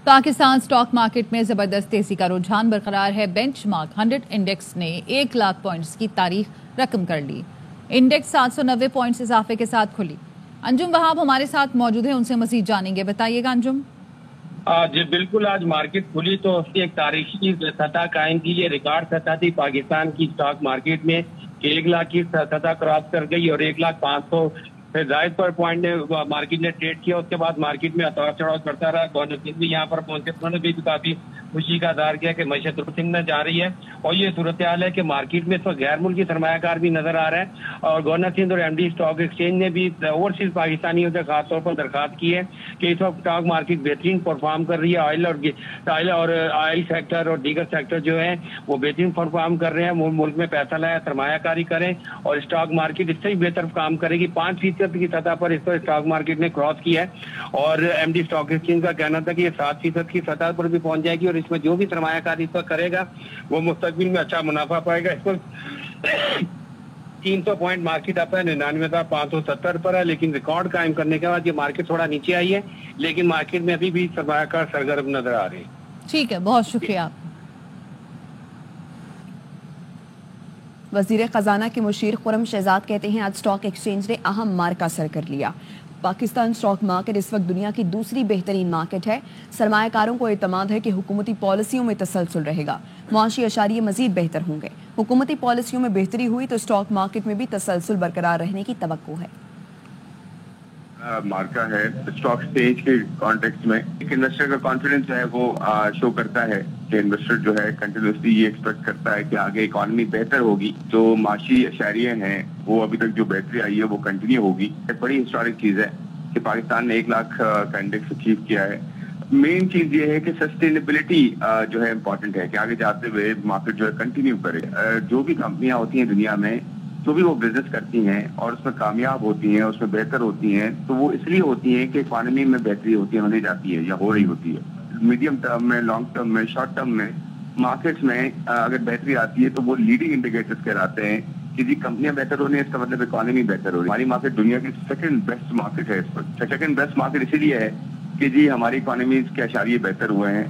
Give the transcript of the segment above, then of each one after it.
Pakistan stock market میں زبردست تیزی کا رجحان برقرار ہے۔ بینچ مارک 100 انڈیکس نے 1 لاکھ پوائنٹس کی تاریخ رقم کر لی۔ انڈیکس 790 پوائنٹس اضافے کے ساتھ کھلی۔ انجم وہاب ہمارے ساتھ موجود ہیں، ان سے مزید جانیں گے۔ بتائیے گا انجم۔ جی بالکل، آج مارکیٹ کھلی تو اس کی ایک تاریخی سطح قائم کی۔ یہ ریکارڈ سطح تھی پاکستان کی سٹاک مارکیٹ میں کہ 1 لاکھ کی سطح کراس کر گئی اور 1,05,000 سے زائد پر پوائنٹ نے مارکیٹ نے ٹریڈ کیا۔ اس کے بعد مارکیٹ میں اتار چڑھاؤ کرتا رہا۔ گورنر سنگھ بھی یہاں پر پہنچے، انہوں نے بھی کافی خوشی کا اظہار کیا کہ معیشت سنگھ نہ جا رہی ہے، اور یہ صورتحال ہے کہ مارکیٹ میں اس وقت غیر ملکی سرمایہ کار بھی نظر آ رہا ہے۔ اور گورنر سنگھ اور ایم ڈی اسٹاک ایکسچینج نے بھی اوورسیز پاکستانیوں سے خاص طور پر درخواست کی ہے کہ اس وقت اسٹاک مارکیٹ بہترین پرفارم کر رہی ہے۔ آئل سیکٹر اور دیگر سیکٹر جو ہیں وہ بہترین پرفارم کر رہے ہیں۔ ملک میں پیسہ لایا، سرمایہ کاری کریں اور اسٹاک مارکیٹ اس سے بھی بہتر کام کرے گی۔ 5% کی سطح پر اس پر اسٹاک مارکیٹ نے کراس کیا ہے، اور ایم ڈی اسٹاک ایکسچینج کا کہنا تھا کہ یہ 7% کی سطح پر بھی پہنچ جائے گی، اور اس میں جو بھی سرمایہ کاری اس پر کرے گا وہ مستقبل میں اچھا منافع پائے گا۔ اس پر 300 پوائنٹ مارکیٹ اپ ہے، 99,570 پر ہے، لیکن ریکارڈ قائم کرنے کے بعد یہ مارکیٹ تھوڑا نیچے آئی ہے، لیکن مارکیٹ میں ابھی بھی سرمایہ کار سرگرم نظر آ رہے ہیں۔ ٹھیک ہے، بہت شکریہ آپ۔ وزیر خزانہ کے مشیر خرم شہزاد کہتے ہیں آج سٹاک ایکسچینج نے اہم مارکہ سر کر لیا۔ پاکستان سٹاک مارکیٹ اس وقت دنیا کی دوسری بہترین مارکیٹ ہے۔ سرمایہ کاروں کو اعتماد ہے کہ حکومتی پالیسیوں میں تسلسل رہے گا، معاشی اشاریے مزید بہتر ہوں گے۔ حکومتی پالیسیوں میں بہتری ہوئی تو سٹاک مارکیٹ میں بھی تسلسل برقرار رہنے کی توقع ہے۔ مارکا ہے اسٹاک ایکسچینج کے کانٹیکسٹ میں ایک انویسٹر کا کانفیڈنس ہے وہ شو کرتا ہے کہ انویسٹر جو ہے کنٹینیوسلی یہ ایکسپیکٹ کرتا ہے کہ آگے اکانومی بہتر ہوگی، جو معاشی اشاریے ہیں وہ ابھی تک جو بہتری آئی ہے وہ کنٹینیو ہوگی۔ ایک بڑی ہسٹورک چیز ہے کہ پاکستان نے 1 لاکھ کا انڈیکس اچیو کیا ہے۔ مین چیز یہ ہے کہ سسٹینیبلٹی جو ہے امپورٹنٹ ہے کہ آگے جاتے ہوئے مارکیٹ جو ہے کنٹینیو کرے۔ جو بھی کمپنیاں ہوتی ہیں دنیا میں، جو بھی وہ بزنس کرتی ہیں اور اس میں کامیاب ہوتی ہیں، اس میں بہتر ہوتی ہیں، تو وہ اس لیے ہوتی ہیں کہ اکانومی میں بہتری ہونے جاتی ہے یا ہو رہی ہوتی ہے۔ میڈیم ٹرم میں، لانگ ٹرم میں، شارٹ ٹرم میں مارکیٹس میں اگر بہتری آتی ہے تو وہ لیڈنگ انڈیکیٹرز کہلاتے ہیں کہ جی کمپنیاں بہتر ہونی ہے، اس کا مطلب اکانومی بہتر ہو رہی ہے۔ ہماری مارکیٹ دنیا کی سیکنڈ بیسٹ مارکیٹ ہے۔ اس پر سیکنڈ بیسٹ مارکیٹ اسی لیے ہے کہ جی ہماری اکانومیز کے اشاریے بہتر ہوئے ہیں۔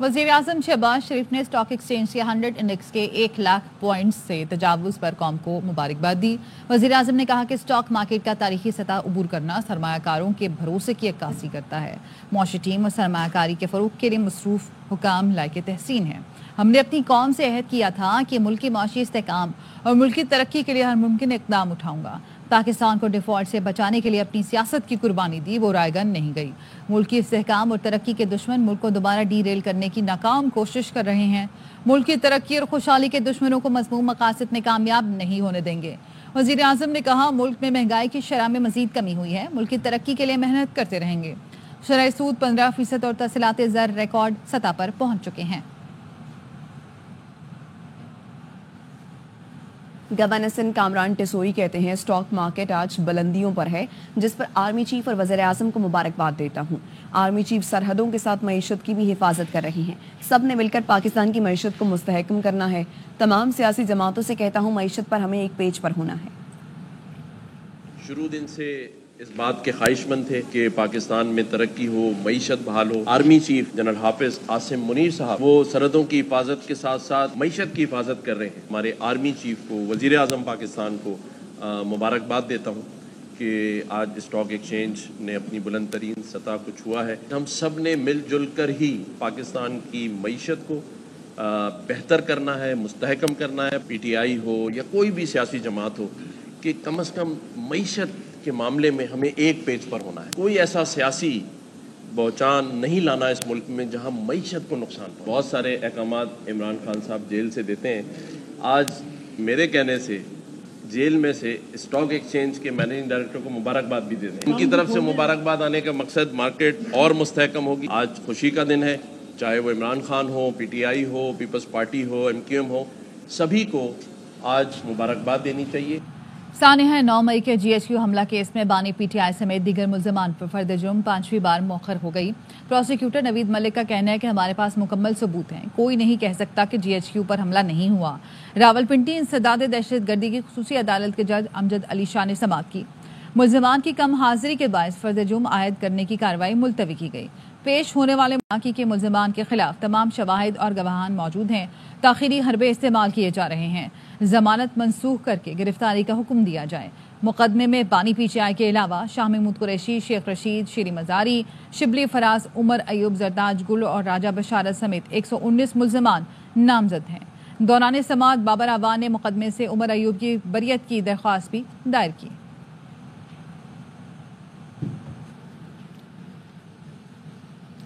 وزیر اعظم شہباز شریف نے اسٹاک ایکسچینج کے 100 انڈیکس کے 1 لاکھ پوائنٹس سے تجاوز پر قوم کو مبارکباد دی۔ وزیر اعظم نے کہا کہ اسٹاک مارکیٹ کا تاریخی سطح عبور کرنا سرمایہ کاروں کے بھروسے کی عکاسی کرتا ہے۔ معاشی ٹیم اور سرمایہ کاری کے فروغ کے لیے مصروف حکام لائق تحسین ہیں۔ ہم نے اپنی قوم سے عہد کیا تھا کہ ملکی معاشی استحکام اور ملکی ترقی کے لیے ہر ممکن اقدام اٹھاؤں گا۔ پاکستان کو ڈیفالٹ سے بچانے کے لیے اپنی سیاست کی قربانی دی، وہ رائے گن نہیں گئی۔ ملکی استحکام اور ترقی کے دشمن ملک کو دوبارہ ڈی ریل کرنے کی ناکام کوشش کر رہے ہیں۔ ملک کی ترقی اور خوشحالی کے دشمنوں کو مذموم مقاصد میں کامیاب نہیں ہونے دیں گے۔ وزیر اعظم نے کہا ملک میں مہنگائی کی شرح میں مزید کمی ہوئی ہے، ملک کی ترقی کے لیے محنت کرتے رہیں گے۔ شرح سود 15% اور تحصیلات زر ریکارڈ سطح پر پہنچ چکے ہیں۔ گورنر سندھ کامران ٹسوئی کہتے ہیں سٹاک مارکیٹ آج بلندیوں پر ہے، جس پر آرمی چیف اور وزیر اعظم کو مبارکباد دیتا ہوں۔ آرمی چیف سرحدوں کے ساتھ معیشت کی بھی حفاظت کر رہی ہیں۔ سب نے مل کر پاکستان کی معیشت کو مستحکم کرنا ہے۔ تمام سیاسی جماعتوں سے کہتا ہوں معیشت پر ہمیں ایک پیج پر ہونا ہے۔ شروع دن سے اس بات کے خواہش مند تھے کہ پاکستان میں ترقی ہو، معیشت بحال ہو۔ آرمی چیف جنرل حافظ عاصم منیر صاحب وہ سرحدوں کی حفاظت کے ساتھ ساتھ معیشت کی حفاظت کر رہے ہیں۔ ہمارے آرمی چیف کو، وزیر اعظم پاکستان کو مبارکباد دیتا ہوں کہ آج اسٹاک ایکسچینج نے اپنی بلند ترین سطح کو چھوا ہے۔ ہم سب نے مل جل کر ہی پاکستان کی معیشت کو بہتر کرنا ہے، مستحکم کرنا ہے۔ پی ٹی آئی ہو یا کوئی بھی سیاسی جماعت ہو کہ کم از کم معیشت کے معاملے میں ہمیں ایک پیج پر ہونا ہے۔ کوئی ایسا سیاسی بہچان نہیں لانا اس ملک میں جہاں معیشت کو نقصان پہنچے۔ بہت سارے احکامات عمران خان صاحب جیل سے دیتے ہیں، آج میرے کہنے سے جیل میں سے اسٹاک ایکسچینج کے مینیجنگ ڈائریکٹر کو مبارکباد بھی دے دیں۔ ان کی طرف سے مبارکباد آنے کا مقصد مارکیٹ اور مستحکم ہوگی۔ آج خوشی کا دن ہے، چاہے وہ عمران خان ہو، پی ٹی آئی ہو، پیپلز پارٹی ہو، ایم کیو ایم ہو، سبھی کو آج مبارکباد دینی چاہیے۔ سانحہ 9 مئی کے جی ایچ کیو حملہ کیس میں بانی پی ٹی آئی سمیت دیگر ملزمان پر فرد جرم 5ویں بار مؤخر ہو گئی۔ پروسیکیوٹر نوید ملک کا کہنا ہے کہ ہمارے پاس مکمل ثبوت ہیں، کوئی نہیں کہہ سکتا کہ جی ایچ کیو پر حملہ نہیں ہوا۔ راولپنڈی انسداد دہشت گردی کی خصوصی عدالت کے جج امجد علی شاہ نے سماعت کی۔ ملزمان کی کم حاضری کے باعث فرد جرم عائد کرنے کی کارروائی ملتوی کی گئی۔ پیش ہونے والے ماکی کے ملزمان کے خلاف تمام شواہد اور گواہان موجود ہیں. تاخیری حربے استعمال کیے جا رہے ہیں. ضمانت منسوخ کر کے گرفتاری کا حکم دیا جائے. مقدمے میں بانی پی ٹی آئی کے علاوہ شاہ محمود قریشی، شیخ رشید، شیری مزاری، شبلی فراز، عمر ایوب، زرداج گل اور راجہ بشارت سمیت 119 ملزمان نامزد ہیں. دوران سماعت بابر اعوان نے مقدمے سے عمر ایوب کی بریت کی درخواست بھی دائر کی.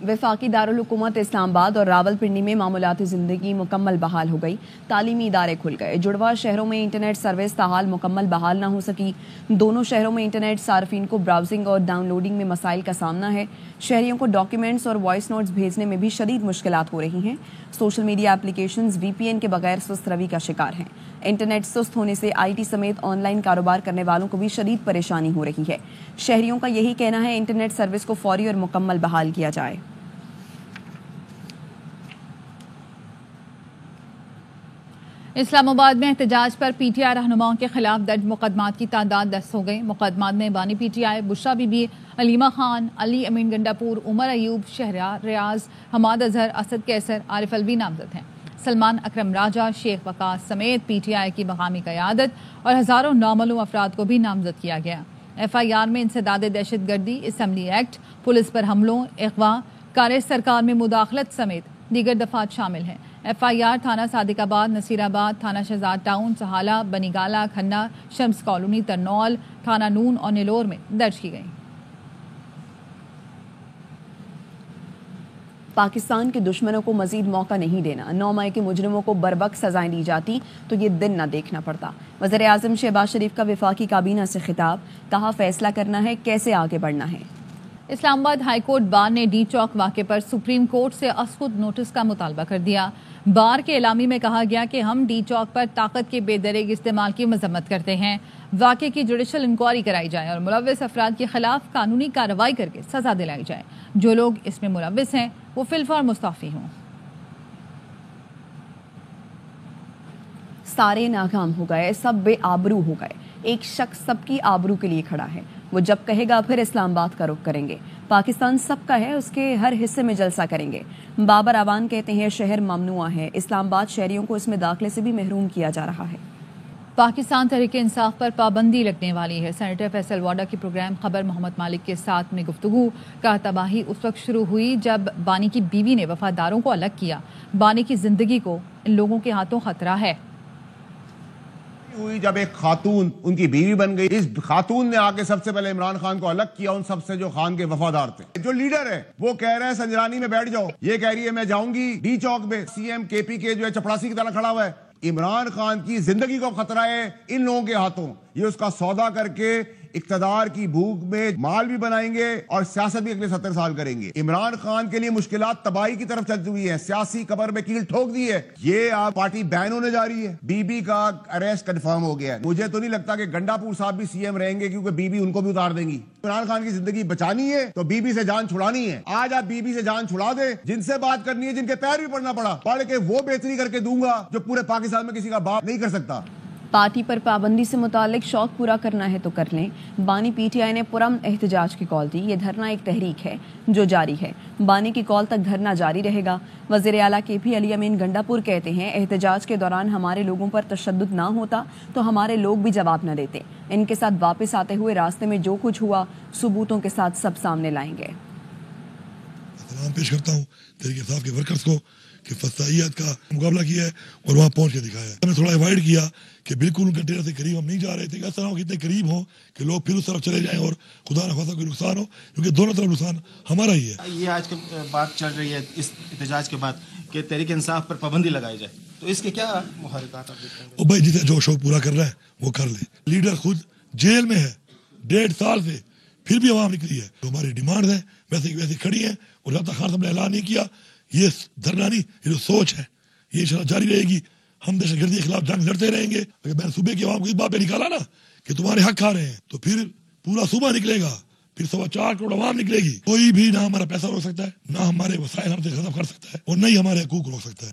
وفاقی دارالحکومت اسلام آباد اور راولپنڈی میں معمولات زندگی مکمل بحال ہو گئی. تعلیمی ادارے کھل گئے. جڑواں شہروں میں انٹرنیٹ سروس تاحال مکمل بحال نہ ہو سکی. دونوں شہروں میں انٹرنیٹ صارفین کو براؤزنگ اور ڈاؤن لوڈنگ میں مسائل کا سامنا ہے. شہریوں کو ڈاکیومنٹس اور وائس نوٹس بھیجنے میں بھی شدید مشکلات ہو رہی ہیں. سوشل میڈیا اپلیکیشنز وی پی این کے بغیر سست روی کا شکار ہیں. انٹرنیٹ سست ہونے سے آئی ٹی سمیت آن لائن کاروبار کرنے والوں کو بھی شدید پریشانی ہو رہی ہے. شہریوں کا یہی کہنا ہے انٹرنیٹ سروس کو فوری اور مکمل بحال کیا جائے. اسلام آباد میں احتجاج پر پی ٹی آئی رہنماؤں کے خلاف درج مقدمات کی تعداد 10 ہو گئی. مقدمات میں بانی پی T I, Bushra Bibi, Aleema Khan, Ali Amin Gandapur, Umar Ayub, Shehryar Riaz, Hammad Azhar, Asad Qaiser, Arif الوی نامزد ہیں. سلمان اکرم راجہ، شیخ وقاص سمیت پی ٹی آئی کی مقامی قیادت اور ہزاروں نامعلوم افراد کو بھی نامزد کیا گیا. ایف آئی آر میں انسداد دہشت گردی، اسمبلی ایکٹ، پولیس پر حملوں، اغوا، کار سرکار میں مداخلت سمیت دیگر دفعات شامل ہیں. ایف آئی آر تھانہ صادق آباد، نصیر آباد، تھانہ شہزاد ٹاؤن، سہالہ، بنی گالہ، کھنہ، شمس کالونی، ترنول، تھانہ نون اور نیلور میں درج کی گئی. پاکستان کے دشمنوں کو مزید موقع نہیں دینا. 9 مئی کے مجرموں کو بروقت سزائیں دی جاتی تو یہ دن نہ دیکھنا پڑتا. وزیر اعظم شہباز شریف کا وفاقی کابینہ سے خطاب. کہا فیصلہ کرنا ہے کیسے آگے بڑھنا ہے. اسلام آباد ہائی کورٹ بار نے ڈی چوک واقعے پر سپریم کورٹ سے از خود نوٹس کا مطالبہ کر دیا. بار کے اعلامی میں کہا گیا کہ ہم ڈی چوک پر طاقت کے بے دریغ استعمال کی مذمت کرتے ہیں. واقعے کی جوڈیشل انکوائری کرائی جائے اور ملوث افراد کے خلاف قانونی کارروائی کر کے سزا دلائی جائے. جو لوگ اس میں ملوث ہیں وہ فی الفور مستعفی ہوں. سارے ناکام ہو گئے، سب بے آبرو ہو گئے. ایک شخص سب کی آبرو کے لیے کھڑا ہے. وہ جب کہے گا پھر اسلام آباد کا رخ کریں گے. پاکستان سب کا ہے، اس کے ہر حصے میں جلسہ کریں گے. بابر اعوان کہتے ہیں شہر ممنوع ہے. اسلام آباد شہریوں کو اس میں داخلے سے بھی محروم کیا جا رہا ہے. پاکستان تحریک انصاف پر پابندی لگنے والی ہے. سینیٹر فیصل واڈا کی پروگرام خبر محمد مالک کے ساتھ میں گفتگو. کا تباہی اس وقت شروع ہوئی جب بانی کی بیوی نے وفاداروں کو الگ کیا. بانی کی زندگی کو ان لوگوں کے ہاتھوں خطرہ ہے. ہوئی جب ایک خاتون ان کی بیوی بن گئی. اس خاتون نے آگے سب سے پہلے عمران خان کو الگ کیا ان سب سے جو خان کے وفادار تھے. جو لیڈر ہے وہ کہہ رہے ہیں سنجرانی میں بیٹھ جاؤ، یہ کہہ رہی ہے میں جاؤں گی ڈی چوک میں. سی ایم کے پی کے جو ہے چپڑاسی کی طرح کھڑا ہوا ہے. عمران خان کی زندگی کو خطرہ ہے ان لوگوں کے ہاتھوں. یہ اس کا سودا کر کے اقتدار کی بھوک میں مال بھی بنائیں گے اور سیاست بھی اگلے 70 سال کریں گے. عمران خان کے لیے مشکلات تباہی کی طرف چل چکی ہیں. سیاسی قبر میں کیل ٹھوک دی ہے. یہ آپ پارٹی بین ہونے جا رہی ہے. بی بی کا اریسٹ کنفرم ہو گیا ہے. مجھے تو نہیں لگتا کہ گنڈاپور صاحب بھی سی ایم رہیں گے کیونکہ بی بی ان کو بھی اتار دیں گی. عمران خان کی زندگی بچانی ہے تو بی بی سے جان چھڑانی ہے. آج آپ بی بی سے جان چھڑا دیں. جن سے بات کرنی ہے، جن کے پیر بھی پڑنا پڑا، پڑھ کے وہ بہتری کر کے دوں گا جو پورے پاکستان میں کسی کا باپ نہیں کر سکتا. پارٹی پر پابندی سے متعلق شوق پورا کرنا ہے تو کر لیں. بانی پی ٹی آئی نے پرامن احتجاج کی کال دی. یہ دھرنا ایک تحریک ہے جو جاری ہے. بانی کی کال تک دھرنا جاری رہے گا. وزیر اعلیٰ کے پی علی امین گنڈاپور کہتے ہیں احتجاج کے دوران ہمارے لوگوں پر تشدد نہ ہوتا تو ہمارے لوگ بھی جواب نہ دیتے. ان کے ساتھ واپس آتے ہوئے راستے میں جو کچھ ہوا ثبوتوں کے ساتھ سب سامنے لائیں گے. سلام پیش کرتا ہوں تحریک انصاف کے ورکرز کو کہ فسائیت کا مقابلہ کیا ہے اور وہاں پہنچ کے دکھایا ہے. ہم نے تھوڑا ایوائڈ کیا کہ بالکل ان کنٹینر سے قریب ہم نہیں جا رہے تھے. اس طرح ہو کہ اتنے قریب ہوں کہ لوگ پھر اس طرف چلے جائیں اور خدا نہ خواستہ کوئی نقصان ہو، کیونکہ دونوں طرف نقصان ہمارا ہی ہے. یہ آج کل بات چل رہی ہے اس احتجاج کے بعد کہ تحریک انصاف پر پابندی لگائی جائے، تو اس کے کیا محرکات آپ دیکھتے ہیں؟ وہ بھائی جسے جو شوق پورا کر رہا ہے وہ کر لے. لیڈر خود جیل میں ہے 1.5 سال سے، پھر بھی عوام نکلی ہے. تو ہماری ڈیمانڈ ہے ویسے ویسے کھڑی ہیں اور جب تک خان صاحب نے اعلان نہیں کیا یہ دھرنا نہیں، یہ جو سوچ ہے یہ انشاءاللہ جاری رہے گی. ہم دہشت گردی کے خلاف جنگ لڑتے رہیں گے. اگر میں نے صوبے کی عوام کو اس بات پہ نکالا نا کہ تمہارے حق کھا رہے ہیں تو پھر پورا صوبہ نکلے گا، پھر 4.25 کروڑ عوام نکلے گی. کوئی بھی نہ ہمارا پیسہ روک سکتا ہے، نہ ہمارے وسائل ہم سے غصب کر سکتا ہے اور نہ ہی ہمارے حقوق روک سکتا ہے.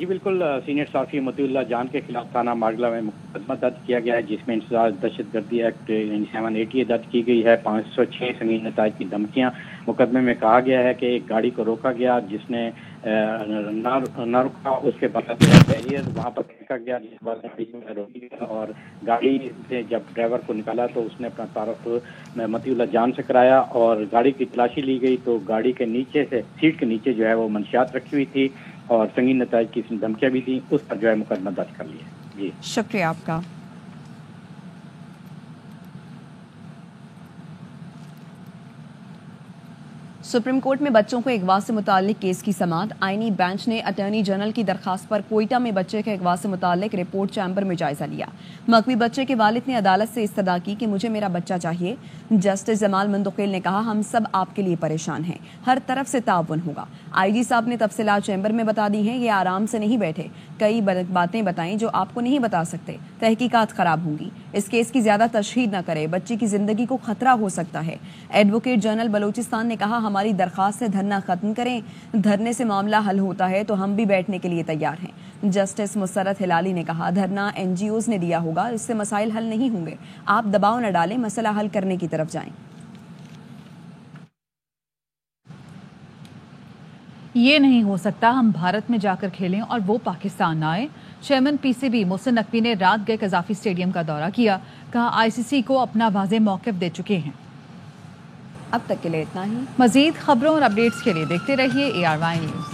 جی بالکل، سینئر صحافی مطیع اللہ جان کے خلاف تھانہ مارگلہ میں مقدمہ درج کیا گیا ہے، جس میں انسداد دہشت گردی ایکٹ 780 درج کی گئی ہے۔ 506 سنگین نتائج کی دھمکیاں مقدمے میں کہا گیا ہے کہ ایک گاڑی کو روکا گیا جس نے نہ رکا، اس کے بعد بیریئر وہاں پر پھینکا گیا جس کے بعد گاڑی میں روکی گیا، اور گاڑی سے جب ڈرائیور کو نکالا تو اس نے اپنا تعارف مطیع اللہ جان سے کرایا اور گاڑی کی تلاشی لی گئی تو گاڑی کے نیچے سے سیٹ کے نیچے جو ہے وہ منشیات رکھی ہوئی تھی اور سنگین نتائج کی دھمکیاں بھی تھیں، اس پر جو ہے مقدمہ درج کر لیا۔ جی شکریہ آپ کا۔ سپریم کورٹ میں بچوں کو اغوا سے متعلق کیس کی سماعت۔ آئینی بینچ نے اٹارنی جنرل کی درخواست پر کوئٹہ میں بچے کے اغوا سے متعلق رپورٹ چیمبر میں جائزہ لیا۔ مغوی بچے کے والد نے عدالت سے استدعا کی کہ مجھے میرا بچہ چاہیے۔ جسٹس جمال مندقیل نے کہا ہم سب آپ کے لیے پریشان ہیں، ہر طرف سے تعاون ہوگا۔ آئی جی صاحب نے تفصیلات چیمبر میں بتا دی ہیں، یہ آرام سے نہیں بیٹھے، کئی باتیں بتائیں جو آپ کو نہیں بتا سکتے، تحقیقات خراب ہوں گی، اس کیس کی زیادہ تشہیر نہ کرے، بچی کی زندگی کو خطرہ ہو سکتا ہے۔ ایڈوکیٹ جنرل بلوچستان نے کہا ہماری درخواست ہے دھرنا ختم کریں، دھرنے سے معاملہ حل ہوتا ہے تو ہم بھی بیٹھنے کے لیے تیار ہیں۔ جسٹس مسرت ہلالی نے کہا دھرنا این جی اوز نے دیا ہوگا، اس سے مسائل حل نہیں ہوں گے، آپ دباؤ نہ ڈالیں، مسئلہ حل کرنے کی طرف جائیں۔ یہ نہیں ہو سکتا ہم بھارت میں جا کر کھیلیں اور وہ پاکستان نہ آئے۔ Chairman P C B Mohsin Naqvi نے رات گئے قذافی اسٹیڈیم کا دورہ کیا، کہا آئی سی سی کو اپنا واضح موقف دے چکے ہیں۔ اب تک کے لیے اتنا ہی، مزید خبروں اور اپڈیٹس کے لیے دیکھتے رہیے ARY نیوز۔